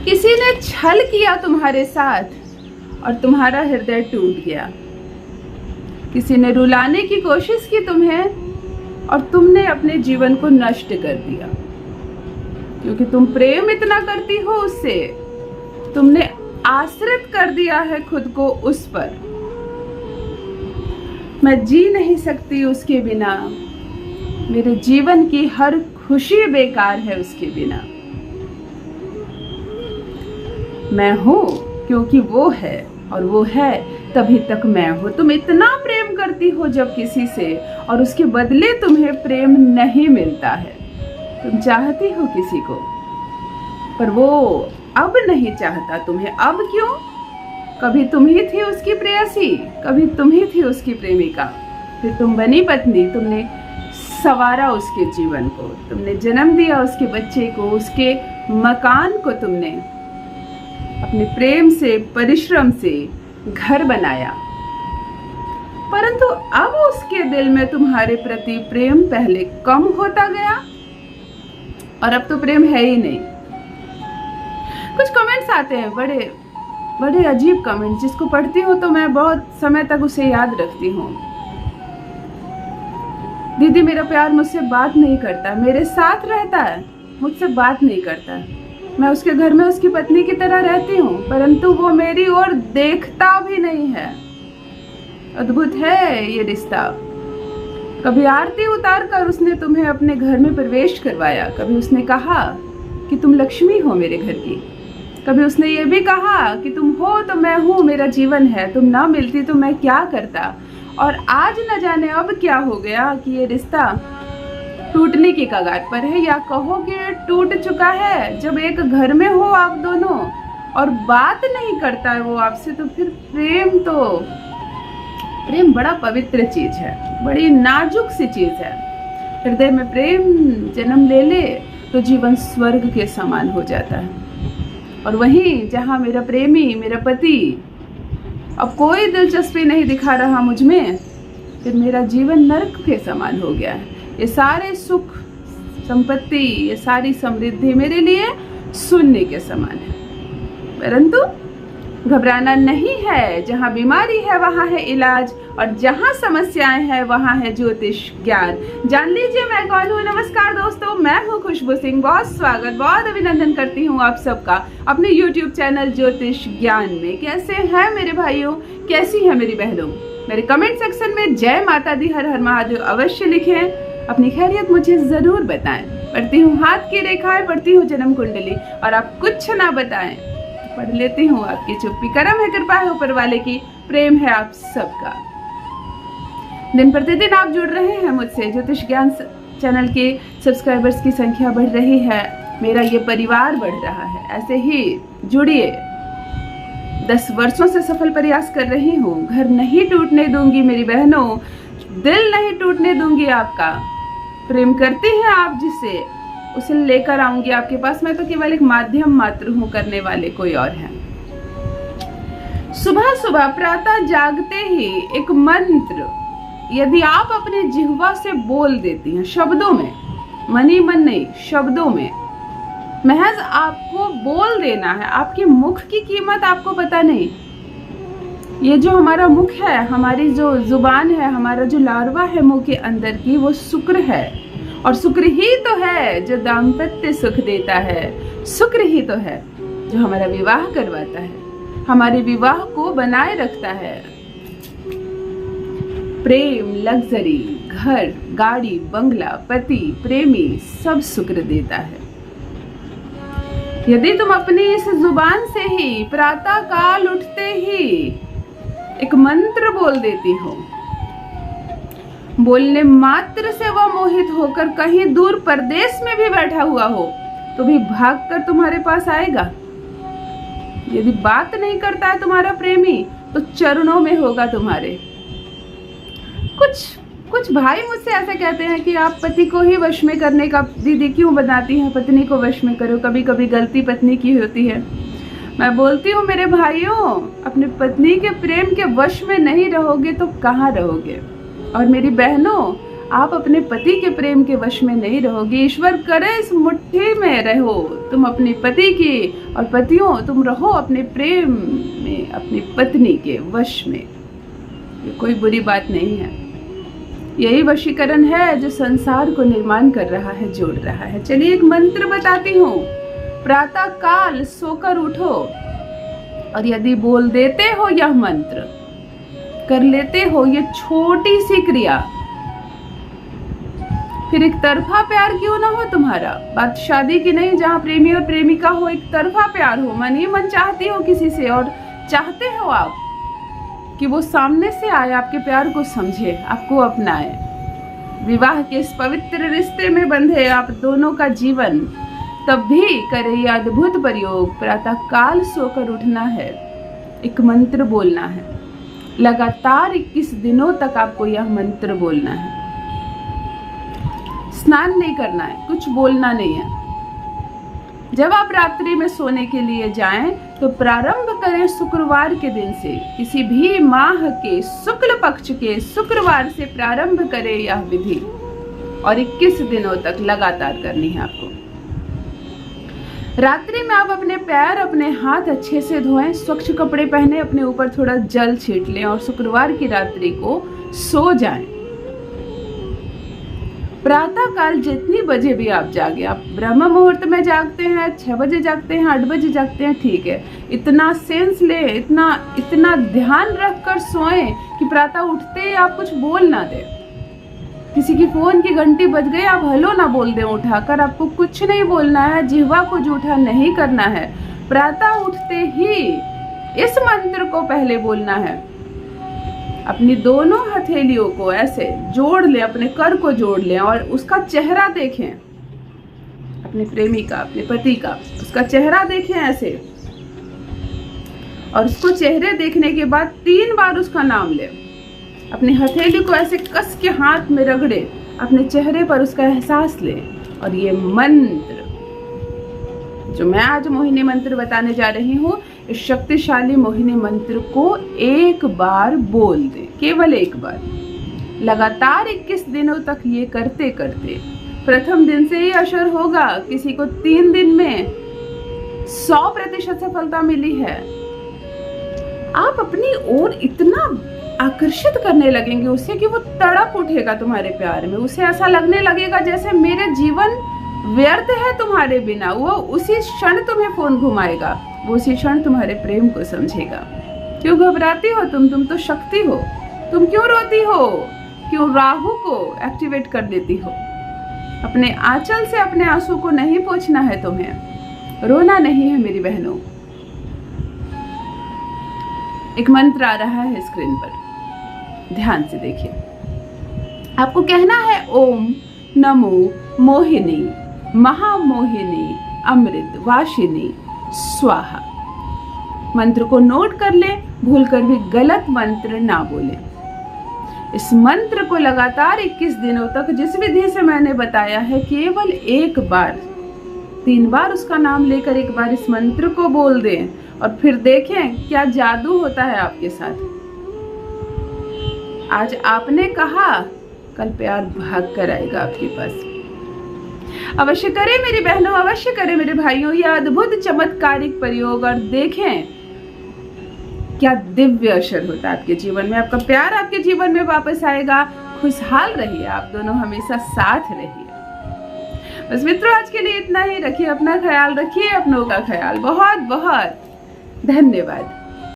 किसी ने छल किया तुम्हारे साथ और तुम्हारा हृदय टूट गया। किसी ने रुलाने की कोशिश की तुम्हें और तुमने अपने जीवन को नष्ट कर दिया, क्योंकि तुम प्रेम इतना करती हो उससे, तुमने आश्रित कर दिया है खुद को उस पर। मैं जी नहीं सकती उसके बिना, मेरे जीवन की हर खुशी बेकार है उसके बिना। मैं हूं क्योंकि वो है, और वो है तभी तक मैं हूं। तुम इतना प्रेम करती हो जब किसी से, और उसके बदले तुम्हें प्रेम नहीं मिलता है। तुम चाहती हो किसी को, पर वो अब नहीं चाहता तुम्हें। अब क्यों? कभी तुम ही थी उसकी प्रेयसी, कभी तुम ही थी उसकी प्रेमिका, फिर तुम बनी पत्नी। तुमने संवारा उसके जीवन को, तुमने जन्म दिया उसके बच्चे को, उसके मकान को तुमने अपने प्रेम से, परिश्रम से घर बनाया। परंतु अब उसके दिल में तुम्हारे प्रति प्रेम पहले कम होता गया, और अब तो प्रेम है ही नहीं। कुछ कमेंट्स आते हैं, बड़े बड़े अजीब कमेंट, जिसको पढ़ती हूँ तो मैं बहुत समय तक उसे याद रखती हूँ। दीदी मेरा प्यार मुझसे बात नहीं करता, मेरे साथ रहता है, मुझसे बात नहीं करता। मैं उसके घर में उसकी पत्नी की तरह रहती हूँ, परंतु वो मेरी ओर देखता भी नहीं है। अद्भुत है ये रिश्ता। कभी आरती उतार कर उसने तुम्हें अपने घर में प्रवेश करवाया, कभी उसने कहा कि तुम लक्ष्मी हो मेरे घर की, कभी उसने ये भी कहा कि तुम हो तो मैं हूँ, मेरा जीवन है, तुम ना मिलती तो मैं क्या करता। और आज न जाने अब क्या हो गया कि ये रिश्ता टूटने की कगार पर है, या कहो कि टूट चुका है। जब एक घर में हो आप दोनों और बात नहीं करता है वो आपसे, तो फिर प्रेम बड़ा पवित्र चीज है, बड़ी नाजुक सी चीज है। हृदय में प्रेम जन्म ले ले तो जीवन स्वर्ग के समान हो जाता है। और वहीं जहाँ मेरा प्रेमी, मेरा पति अब कोई दिलचस्पी नहीं दिखा रहा मुझ में, फिर मेरा जीवन नरक के समान हो गया है। ये सारे सुख संपत्ति, ये सारी समृद्धि मेरे लिए शून्य के समान है। परंतु घबराना नहीं है, जहाँ बीमारी है वहाँ है इलाज, और जहाँ समस्याएं हैं वहाँ है ज्योतिष ज्ञान। जान लीजिए मैं कौन हूँ। नमस्कार दोस्तों, मैं हूँ खुशबू सिंह। बहुत स्वागत, बहुत अभिनंदन करती हूँ आप सबका अपने YouTube चैनल ज्योतिष ज्ञान में। कैसे हैं मेरे भाइयों, कैसी है मेरी बहनों? मेरे कमेंट सेक्शन में जय माता दी, हर हर महादेव अवश्य लिखें। अपनी खैरियत मुझे जरूर बताएं। पढ़ती हूँ हाथ की रेखाएं, पढ़ती हूँ जन्म कुंडली, और आप कुछ ना बताएं पढ़ लेती हूँ आपकी चुप्पी। करम है, कृपा है ऊपर वाले की, प्रेम है आप सबका। दिन प्रतिदिन आप जुड़ रहे हैं मुझसे। ज्योतिष ज्ञान चैनल के सब्सक्राइबर्स की संख्या बढ़ रही है, मेरा ये परिवार बढ़ रहा है। ऐसे ही जुड़िए। 10 वर्षों से सफल प्रयास कर रही हूँ। घर नहीं टूटने दूंगी मेरी बहनों, दिल नहीं टूटने दूंगी आपका। प्रेम करती हैं आप जिससे, उसे लेकर आऊंगी आपके पास। मैं तो केवल एक माध्यम मात्र हूँ, करने वाले कोई और है। सुबह सुबह प्रातः जागते ही एक मंत्र यदि आप अपने जिह्वा से बोल देती हैं, शब्दों में, मन ही मन नहीं, शब्दों में, महज आपको बोल देना है। आपके मुख की कीमत आपको पता नहीं। ये जो हमारा मुख है, हमारी जो जुबान है, हमारा जो लार्वा है मुंह के अंदर की, वो शुक्र है। और शुक्र ही तो है जो दाम्पत्य सुख देता है। शुक्र ही तो है जो हमारा विवाह करवाता है, हमारे विवाह को बनाए रखता है। प्रेम, लग्जरी, घर, गाड़ी, बंगला, पति, प्रेमी, सब शुक्र देता है। यदि तुम अपनी इस जुबान से ही प्रातः काल उठते ही एक मंत्र बोल देती हो, बोलने मात्र से वह मोहित होकर कहीं दूर परदेश में भी बैठा हुआ हो तो भी भागकर तुम्हारे पास आएगा। यदि बात नहीं करता है तुम्हारा प्रेमी तो चरणों में होगा तुम्हारे। कुछ भाई मुझसे ऐसे कहते हैं कि आप पति को ही वश में करने का दीदी क्यों बनाती हैं, पत्नी को वश में करो। कभी कभी गलती पत्नी की होती है। मैं बोलती हूँ मेरे भाइयों, अपने पत्नी के प्रेम के वश में नहीं रहोगे तो कहाँ रहोगे। और मेरी बहनों, आप अपने पति के प्रेम के वश में नहीं रहोगे। ईश्वर करे इस मुट्ठी में रहो तुम अपने पति की, और पतियों तुम रहो अपने प्रेम में अपनी पत्नी के वश में। ये कोई बुरी बात नहीं है। यही वशीकरण है जो संसार को निर्माण कर रहा है, जोड़ रहा है। चलिए एक मंत्र बताती हूँ। प्रातः काल सोकर उठो और यदि बोल देते हो यह मंत्र, कर लेते हो ये छोटी सी क्रिया, फिर एक तरफा प्यार क्यों ना हो तुम्हारा। बात शादी की नहीं, जहाँ प्रेमी और प्रेमिका हो, एक तरफा प्यार हो, मन ही मन चाहती हो किसी से और चाहते हो आप कि वो सामने से आए, आपके प्यार को समझे, आपको अपनाए, विवाह के इस पवित्र रिश्ते में बंधे आप दोनों का जीवन, तब भी करे ये अद्भुत प्रयोग। प्रातः काल सोकर उठना है, एक मंत्र बोलना है, लगातार 21 दिनों तक आपको यह मंत्र बोलना है। स्नान नहीं करना है, कुछ बोलना नहीं है। जब आप रात्रि में सोने के लिए जाएं तो प्रारंभ करें शुक्रवार के दिन से, किसी भी माह के शुक्ल पक्ष के शुक्रवार से प्रारंभ करें यह विधि, और 21 दिनों तक लगातार करनी है आपको। रात्रि में आप अपने पैर अपने हाथ अच्छे से धोएं, स्वच्छ कपड़े पहने, अपने ऊपर थोड़ा जल छीट लें और शुक्रवार की रात्रि को सो जाएं। प्रातः काल जितनी बजे भी आप जागे, आप ब्रह्म मुहूर्त में जागते हैं, 6 बजे जागते हैं, 8 बजे जागते हैं, ठीक है, इतना सेंस ले, इतना ध्यान रखकर सोएं कि प्रातः उठते ही आप कुछ बोल ना दें। किसी की फोन की घंटी बज गई, आप हेलो ना बोल दें उठाकर, आपको कुछ नहीं बोलना है, जिह्वा को जूठा नहीं करना है। प्रातः उठते ही इस मंत्र को पहले बोलना है। अपनी दोनों हथेलियों को ऐसे जोड़ लें, अपने कर को जोड़ लें और उसका चेहरा देखें, अपने प्रेमी का, अपने पति का, उसका चेहरा देखें ऐसे, और उसको चेहरे देखने के बाद 3 बार उसका नाम लें। अपनी हथेली को ऐसे कस के हाथ में रगड़े, अपने चेहरे पर उसका एहसास लें, और ये मंत्र जो मैं आज मोहिनी मंत्र बताने जा रही हूँ, इस शक्तिशाली मोहिनी मंत्र को एक बार बोल दे, केवल एक बार, लगातार 21 दिनों तक ये करते करते प्रथम दिन से ही असर होगा। किसी को 3 दिन में 100% सफलता मिली है। आप अपनी ओर इतना आकर्षित करने लगेंगे उसे कि वो तड़प उठेगा तुम्हारे प्यार में। उसे ऐसा लगने लगेगा जैसे मेरे जीवन व्यर्थ है तुम्हारे बिना। वो उसी क्षण तुम्हें फोन घुमाएगा, वो उसी क्षण तुम्हारे प्रेम को समझेगा। क्यों घबराती हो तुम तो शक्ति हो। तुम क्यों रोती हो, क्यों राहु को एक्टिवेट कर देती हो। अपने आंचल से अपने आंसू को नहीं पोंछना है तुम्हें, रोना नहीं है मेरी बहनों। एक मंत्र आ रहा है स्क्रीन पर, ध्यान से देखिए। आपको कहना है ओम नमो मोहिनी महामोहिनी अमृत वाशिनी स्वाहा। मंत्र को नोट कर ले, भूलकर भी गलत मंत्र ना बोले। इस मंत्र को लगातार 21 दिनों तक जिस विधि से मैंने बताया है, केवल एक बार, 3 बार उसका नाम लेकर एक बार इस मंत्र को बोल दें, और फिर देखें क्या जादू होता है आपके साथ। आज आपने कहा, कल प्यार भाग कर आएगा आपके पास। अवश्य करें मेरी बहनों, अवश्य करें मेरे भाइयों यह अद्भुत चमत्कारिक प्रयोग, और देखें क्या दिव्य असर होता है आपके जीवन में। आपका प्यार आपके जीवन में वापस आएगा। खुशहाल रहिए, आप दोनों हमेशा साथ रहिए। बस मित्रों, आज के लिए इतना ही। रखिए अपना ख्याल, रखिए अपनों का ख्याल। बहुत बहुत धन्यवाद।